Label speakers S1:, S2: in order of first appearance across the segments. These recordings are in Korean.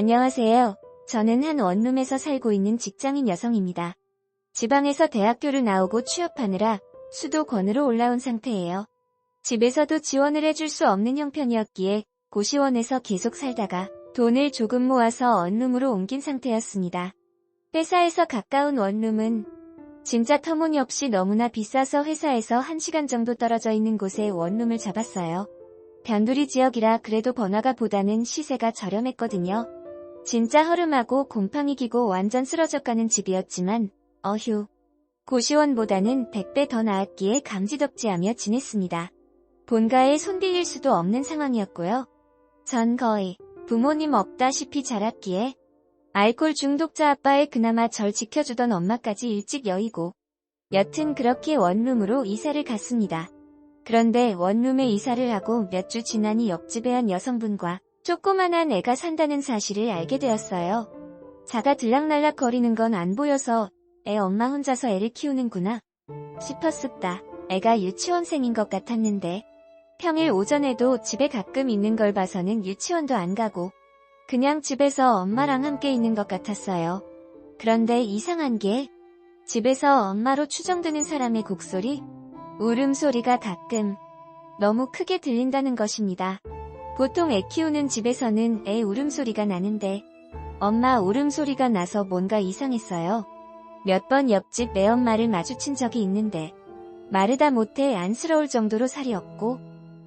S1: 안녕하세요. 저는 한 원룸에서 살고 있는 직장인 여성입니다. 지방에서 대학교를 나오고 취업하느라 수도권으로 올라온 상태예요. 집에서도 지원을 해줄 수 없는 형편이었기에 고시원에서 계속 살다가 돈을 조금 모아서 원룸으로 옮긴 상태였습니다. 회사에서 가까운 원룸은 진짜 터무니없이 너무나 비싸서 회사에서 1시간 정도 떨어져 있는 곳에 원룸을 잡았어요. 변두리 지역이라 그래도 번화가보다는 시세가 저렴했거든요. 진짜 허름하고 곰팡이 기고 완전 쓰러져가는 집이었지만 어휴, 고시원보다는 100배 더 나았기에 감지덕지하며 지냈습니다. 본가에 손 빌릴 수도 없는 상황이었고요. 전 거의 부모님 없다시피 자랐기에 알코올 중독자 아빠에 그나마 절 지켜주던 엄마까지 일찍 여의고 여튼 그렇게 원룸으로 이사를 갔습니다. 그런데 원룸에 이사를 하고 몇 주 지나니 옆집에 한 여성분과 조그만한 애가 산다는 사실을 알게 되었어요. 자가 들락날락 거리는 건 안 보여서 애 엄마 혼자서 애를 키우는구나 싶었습니다. 애가 유치원생인 것 같았는데 평일 오전에도 집에 가끔 있는 걸 봐서는 유치원도 안 가고 그냥 집에서 엄마랑 함께 있는 것 같았어요. 그런데 이상한 게 집에서 엄마로 추정되는 사람의 곡소리, 울음소리가 가끔 너무 크게 들린다는 것입니다. 보통 애 키우는 집에서는 애 울음소리가 나는데 엄마 울음소리가 나서 뭔가 이상했어요. 몇 번 옆집 애엄마를 마주친 적이 있는데 마르다 못해 안쓰러울 정도로 살이 없고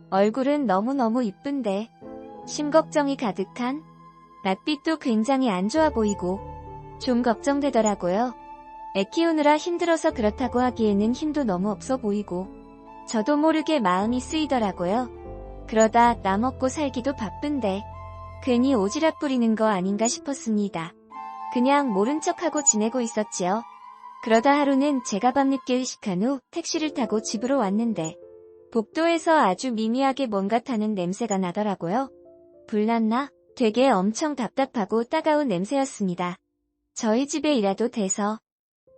S1: 얼굴은 너무너무 이쁜데 심걱정이 가득한 낯빛도 굉장히 안 좋아 보이고 좀 걱정되더라고요. 애 키우느라 힘들어서 그렇다고 하기에는 힘도 너무 없어 보이고 저도 모르게 마음이 쓰이더라고요. 그러다 나 먹고 살기도 바쁜데 괜히 오지랖 부리는 거 아닌가 싶었습니다. 그냥 모른 척하고 지내고 있었지요. 그러다 하루는 제가 밤늦게 회식한 후 택시를 타고 집으로 왔는데 복도에서 아주 미미하게 뭔가 타는 냄새가 나더라고요. 불났나? 되게 엄청 답답하고 따가운 냄새였습니다. 저희 집에 일하도 돼서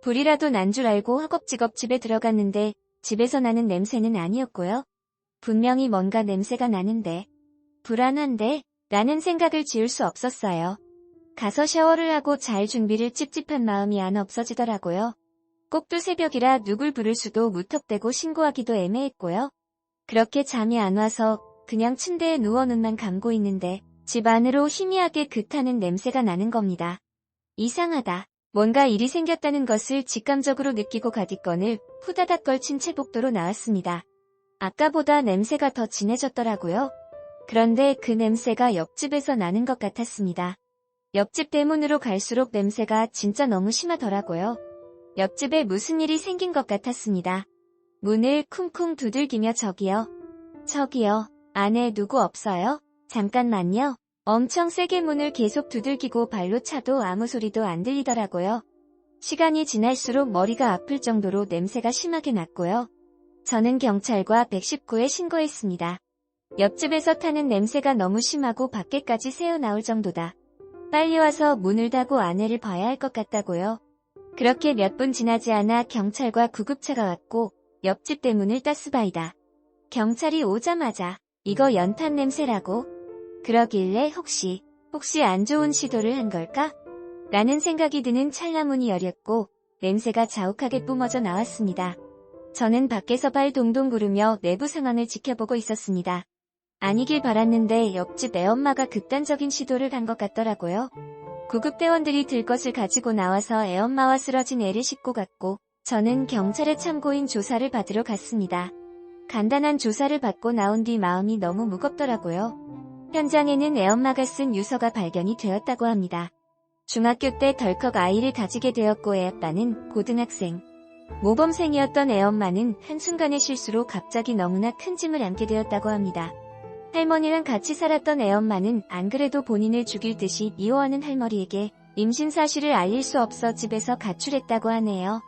S1: 불이라도 난 줄 알고 허겁지겁 집에 들어갔는데 집에서 나는 냄새는 아니었고요. 분명히 뭔가 냄새가 나는데 불안한데 라는 생각을 지울 수 없었어요. 가서 샤워를 하고 잘 준비를 찝찝한 마음이 안 없어지더라고요. 꼭두 새벽이라 누굴 부를 수도 무턱대고 신고하기도 애매했고요. 그렇게 잠이 안 와서 그냥 침대에 누워 눈만 감고 있는데 집 안으로 희미하게 그타는 냄새가 나는 겁니다. 이상하다. 뭔가 일이 생겼다는 것을 직감적으로 느끼고 가디건을 후다닥 걸친 채 복도로 나왔습니다. 아까보다 냄새가 더 진해졌더라고요. 그런데 그 냄새가 옆집에서 나는 것 같았습니다. 옆집 대문으로 갈수록 냄새가 진짜 너무 심하더라고요. 옆집에 무슨 일이 생긴 것 같았습니다. 문을 쿵쿵 두들기며 저기요. 안에 누구 없어요? 잠깐만요. 엄청 세게 문을 계속 두들기고 발로 차도 아무 소리도 안 들리더라고요. 시간이 지날수록 머리가 아플 정도로 냄새가 심하게 났고요. 저는 경찰과 119에 신고했습니다. 옆집에서 타는 냄새가 너무 심하고 밖에까지 새어나올 정도다. 빨리 와서 문을 닫고 아내를 봐야 할 것 같다고요. 그렇게 몇 분 지나지 않아 경찰과 구급차가 왔고 옆집 대문을 따스바이다. 경찰이 오자마자 이거 연탄 냄새라고 그러길래 혹시 안 좋은 시도를 한 걸까? 라는 생각이 드는 찰나 문이 열렸고 냄새가 자욱하게 뿜어져 나왔습니다. 저는 밖에서 발 동동 구르며 내부 상황을 지켜보고 있었습니다. 아니길 바랐는데 옆집 애엄마가 극단적인 시도를 한 것 같더라고요. 구급대원들이 들 것을 가지고 나와서 애엄마와 쓰러진 애를 싣고 갔고 저는 경찰의 참고인 조사를 받으러 갔습니다. 간단한 조사를 받고 나온 뒤 마음이 너무 무겁더라고요. 현장에는 애엄마가 쓴 유서가 발견이 되었다고 합니다. 중학교 때 덜컥 아이를 가지게 되었고 애아빠는 고등학생. 모범생이었던 애엄마는 한순간의 실수로 갑자기 너무나 큰 짐을 안게 되었다고 합니다. 할머니랑 같이 살았던 애엄마는 안 그래도 본인을 죽일 듯이 미워하는 할머니에게 임신 사실을 알릴 수 없어 집에서 가출했다고 하네요.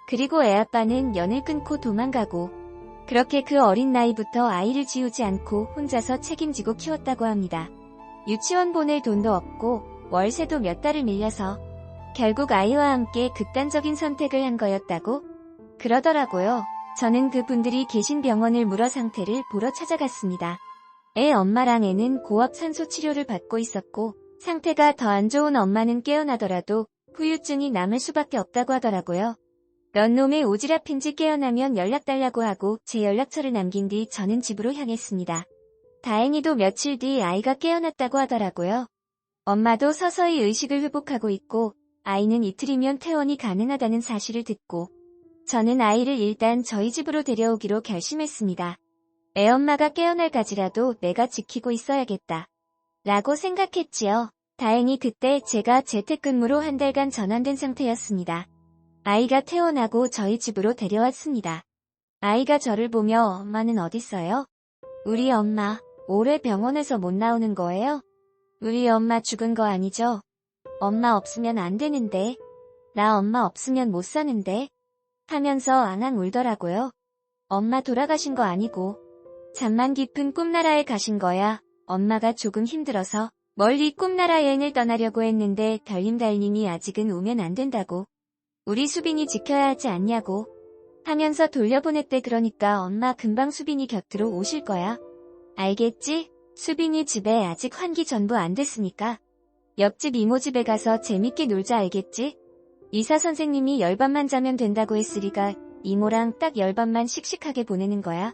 S1: 그리고 애아빠는 연을 끊고 도망가고 그렇게 그 어린 나이부터 아이를 지우지 않고 혼자서 책임지고 키웠다고 합니다. 유치원 보낼 돈도 없고 월세도 몇 달을 밀려서 결국 아이와 함께 극단적인 선택을 한 거였다고 그러더라고요. 저는 그분들이 계신 병원을 물어 상태를 보러 찾아갔습니다. 애 엄마랑 애는 고압 산소 치료를 받고 있었고 상태가 더 안 좋은 엄마는 깨어나더라도 후유증이 남을 수밖에 없다고 하더라고요. 넌 놈의 오지랖인지 깨어나면 연락 달라고 하고 제 연락처를 남긴 뒤 저는 집으로 향했습니다. 다행히도 며칠 뒤 아이가 깨어났다고 하더라고요. 엄마도 서서히 의식을 회복하고 있고 아이는 이틀이면 퇴원이 가능하다는 사실을 듣고 저는 아이를 일단 저희 집으로 데려오기로 결심했습니다. 애엄마가 깨어날까지라도 내가 지키고 있어야겠다. 라고 생각했지요. 다행히 그때 제가 재택근무로 한 달간 전환된 상태였습니다. 아이가 퇴원하고 저희 집으로 데려왔습니다. 아이가 저를 보며 엄마는 어딨어요? 우리 엄마 올해 병원에서 못 나오는 거예요? 우리 엄마 죽은 거 아니죠? 엄마 없으면 안 되는데. 나 엄마 없으면 못 사는데. 하면서 앙앙 울더라고요. 엄마 돌아가신 거 아니고 잠만 깊은 꿈나라에 가신 거야. 엄마가 조금 힘들어서 멀리 꿈나라 여행을 떠나려고 했는데 별님달님이 아직은 오면 안 된다고. 우리 수빈이 지켜야 하지 않냐고 하면서 돌려보냈대. 그러니까 엄마 금방 수빈이 곁으로 오실 거야. 알겠지? 수빈이 집에 아직 환기 전부 안 됐으니까. 옆집 이모 집에 가서 재밌게 놀자. 알겠지? 의사 선생님이 열밤만 자면 된다고 했으리가 이모랑 딱 열밤만 씩씩하게 보내는 거야.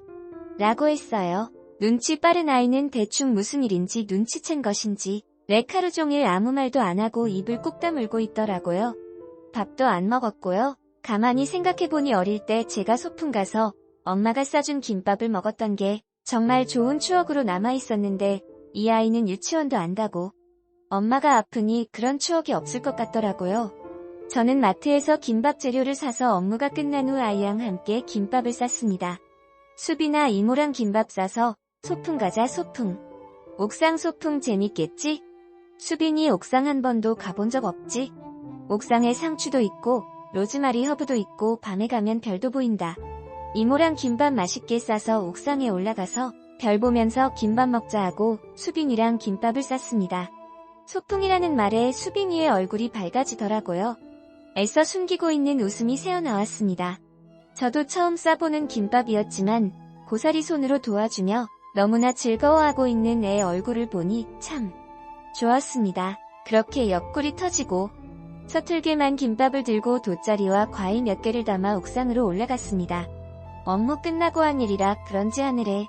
S1: 라고 했어요. 눈치 빠른 아이는 대충 무슨 일인지 눈치챈 것인지 하루 종일 아무 말도 안 하고 입을 꾹 다물고 있더라고요. 밥도 안 먹었고요. 가만히 생각해보니 어릴 때 제가 소풍 가서 엄마가 싸준 김밥을 먹었던 게 정말 좋은 추억으로 남아있었는데 이 아이는 유치원도 안 가고 엄마가 아프니 그런 추억이 없을 것 같더라고요. 저는 마트에서 김밥 재료를 사서 업무가 끝난 후 아이랑 함께 김밥을 쌌습니다. 수빈아 이모랑 김밥 싸서 소풍 가자. 소풍. 옥상 소풍 재밌겠지? 수빈이 옥상 한 번도 가본 적 없지? 옥상에 상추도 있고 로즈마리 허브도 있고 밤에 가면 별도 보인다. 이모랑 김밥 맛있게 싸서 옥상에 올라가서 별 보면서 김밥 먹자 하고 수빈이랑 김밥을 쌌습니다. 소풍이라는 말에 수빈이의 얼굴이 밝아지더라고요. 애써 숨기고 있는 웃음이 새어나왔습니다. 저도 처음 싸보는 김밥이었지만 고사리 손으로 도와주며 너무나 즐거워하고 있는 애 얼굴을 보니 참 좋았습니다. 그렇게 옆구리 터지고 서툴게만 김밥을 들고 돗자리와 과일 몇 개를 담아 옥상으로 올라갔습니다. 업무 끝나고 한 일이라 그런지 하늘에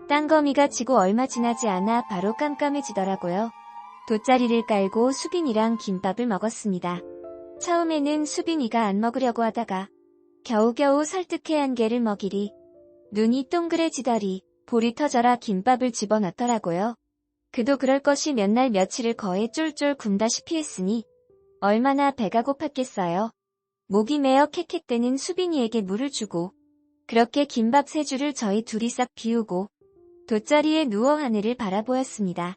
S1: 땅거미가 지고 얼마 지나지 않아 바로 깜깜해지더라고요. 돗자리를 깔고 수빈이랑 김밥을 먹었습니다. 처음에는 수빈이가 안 먹으려고 하다가 겨우겨우 설득해 한 개를 먹이리 눈이 동그래지더리 볼이 터져라 김밥을 집어넣더라고요. 그도 그럴 것이 몇 날 며칠을 거에 쫄쫄 굶다시피 했으니 얼마나 배가 고팠겠어요. 목이 메어 캑캑대는 수빈이에게 물을 주고 그렇게 김밥 3줄을 저희 둘이 싹 비우고 돗자리에 누워 하늘을 바라보았습니다.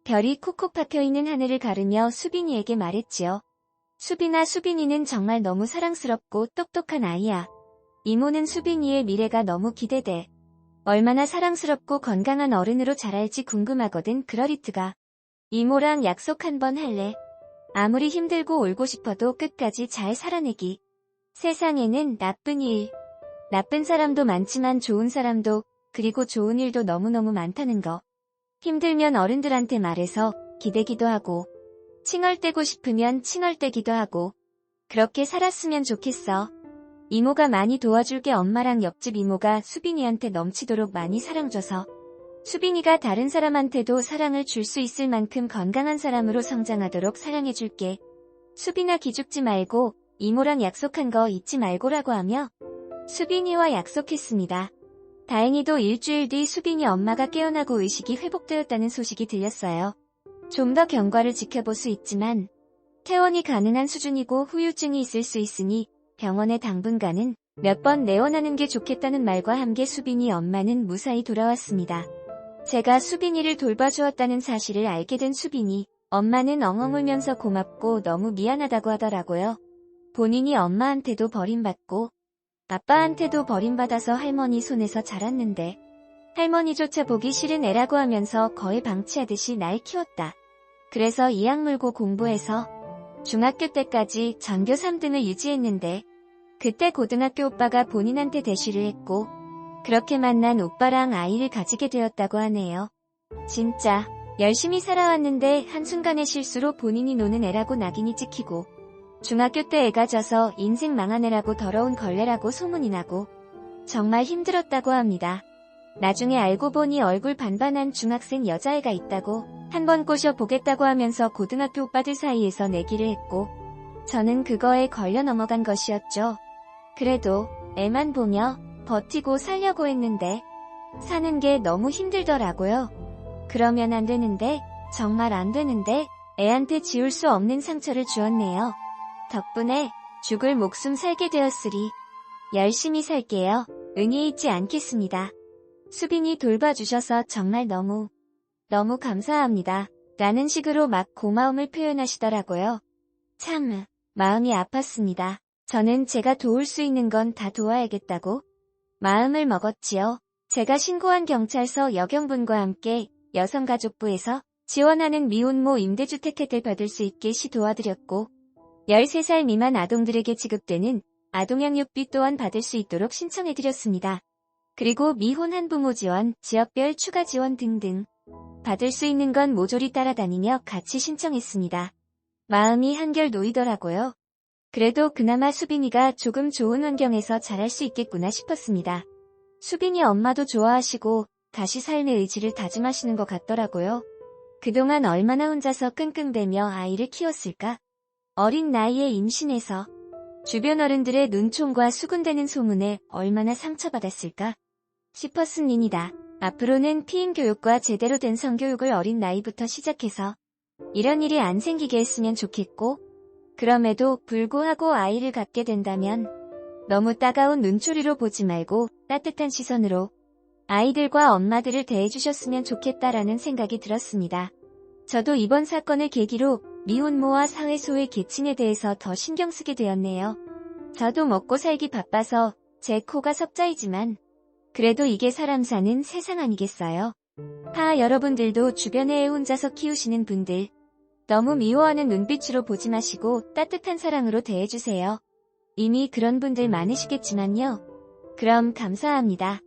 S1: 별이 콕콕 박혀있는 하늘을 가르며 수빈이에게 말했지요. 수빈아 수빈이는 정말 너무 사랑스럽고 똑똑한 아이야. 이모는 수빈이의 미래가 너무 기대돼. 얼마나 사랑스럽고 건강한 어른으로 자랄지 궁금하거든. 그러리트가 이모랑 약속 한번 할래. 아무리 힘들고 울고 싶어도 끝까지 잘 살아내기. 세상에는 나쁜 사람도 많지만 좋은 사람도 그리고 좋은 일도 너무너무 많다는 거. 힘들면 어른들한테 말해서 기대기도 하고 칭얼대고 싶으면 칭얼대기도 하고 그렇게 살았으면 좋겠어. 이모가 많이 도와줄게. 엄마랑 옆집 이모가 수빈이한테 넘치도록 많이 사랑줘서 수빈이가 다른 사람한테도 사랑을 줄 수 있을 만큼 건강한 사람으로 성장하도록 사랑해줄게. 수빈아 기죽지 말고 이모랑 약속한 거 잊지 말고라고 하며 수빈이와 약속했습니다. 다행히도 일주일 뒤 수빈이 엄마가 깨어나고 의식이 회복되었다는 소식이 들렸어요. 좀 더 경과를 지켜볼 수 있지만 퇴원이 가능한 수준이고 후유증이 있을 수 있으니 병원에 당분간은 몇 번 내원하는 게 좋겠다는 말과 함께 수빈이 엄마는 무사히 돌아왔습니다. 제가 수빈이를 돌봐주었다는 사실을 알게 된 수빈이 엄마는 엉엉 울면서 고맙고 너무 미안하다고 하더라고요. 본인이 엄마한테도 버림받고 아빠한테도 버림받아서 할머니 손에서 자랐는데 할머니조차 보기 싫은 애라고 하면서 거의 방치하듯이 날 키웠다. 그래서 이악 물고 공부해서 중학교 때까지 전교 3등을 유지했는데 그때 고등학교 오빠가 본인한테 대시를 했고 그렇게 만난 오빠랑 아이를 가지게 되었다고 하네요. 진짜 열심히 살아왔는데 한순간의 실수로 본인이 노는 애라고 낙인이 찍히고 중학교 때 애가 져서 인생 망한 애라고 더러운 걸레라고 소문이 나고 정말 힘들었다고 합니다. 나중에 알고 보니 얼굴 반반한 중학생 여자애가 있다고 한번 꼬셔보겠다고 하면서 고등학교 오빠들 사이에서 내기를 했고 저는 그거에 걸려 넘어간 것이었죠. 그래도 애만 보며 버티고 살려고 했는데 사는 게 너무 힘들더라고요. 그러면 안 되는데, 정말 안 되는데 애한테 지울 수 없는 상처를 주었네요. 덕분에 죽을 목숨 살게 되었으리 열심히 살게요. 응애 잊지 않겠습니다. 수빈이 돌봐주셔서 정말 너무 감사합니다. 라는 식으로 막 고마움을 표현하시더라고요. 참 마음이 아팠습니다. 저는 제가 도울 수 있는 건 다 도와야겠다고 마음을 먹었지요. 제가 신고한 경찰서 여경분과 함께 여성가족부에서 지원하는 미혼모 임대주택 혜택을 받을 수 있게 도와드렸고 13살 미만 아동들에게 지급되는 아동양육비 또한 받을 수 있도록 신청해드렸습니다. 그리고 미혼 한부모 지원, 지역별 추가 지원 등등 받을 수 있는 건 모조리 따라다니며 같이 신청했습니다. 마음이 한결 놓이더라고요. 그래도 그나마 수빈이가 조금 좋은 환경에서 자랄 수 있겠구나 싶었습니다. 수빈이 엄마도 좋아하시고 다시 삶의 의지를 다짐하시는 것 같더라고요. 그동안 얼마나 혼자서 끙끙대며 아이를 키웠을까? 어린 나이에 임신해서 주변 어른들의 눈총과 수군대는 소문에 얼마나 상처받았을까 싶었습니다. 앞으로는 피임 교육과 제대로 된 성교육을 어린 나이부터 시작해서 이런 일이 안 생기게 했으면 좋겠고 그럼에도 불구하고 아이를 갖게 된다면 너무 따가운 눈초리로 보지 말고 따뜻한 시선으로 아이들과 엄마들을 대해주셨으면 좋겠다라는 생각이 들었습니다. 저도 이번 사건을 계기로 미혼모와 사회소외 계층에 대해서 더 신경 쓰게 되었네요. 저도 먹고 살기 바빠서 제 코가 석자이지만 그래도 이게 사람 사는 세상 아니겠어요? 여러분들도 주변에 애 혼자서 키우시는 분들 너무 미워하는 눈빛으로 보지 마시고 따뜻한 사랑으로 대해주세요. 이미 그런 분들 많으시겠지만요. 그럼 감사합니다.